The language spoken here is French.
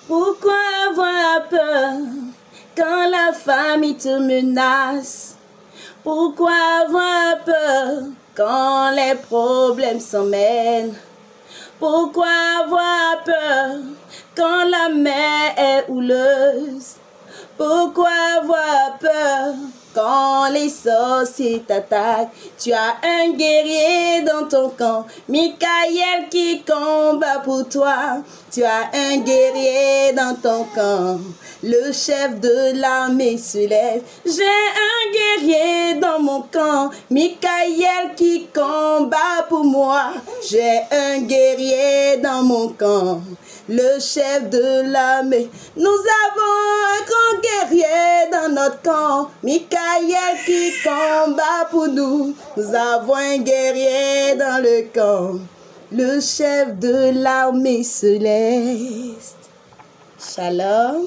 Pourquoi avoir peur quand la famille te menace? Pourquoi avoir peur quand les problèmes s'emmènent? Pourquoi avoir peur quand la mer est houleuse? Pourquoi avoir peur quand les sorciers t'attaquent? Tu as un guerrier dans ton camp, Michael qui combat pour toi. Tu as un guerrier dans ton camp, le chef de l'armée se lève. J'ai un guerrier dans mon camp, Michael qui combat pour moi. J'ai un guerrier dans mon camp, le chef de l'armée. Nous avons un grand guerrier dans notre camp, Michael qui combat pour nous. Nous avons un guerrier dans le camp, le chef de l'armée céleste. Shalom.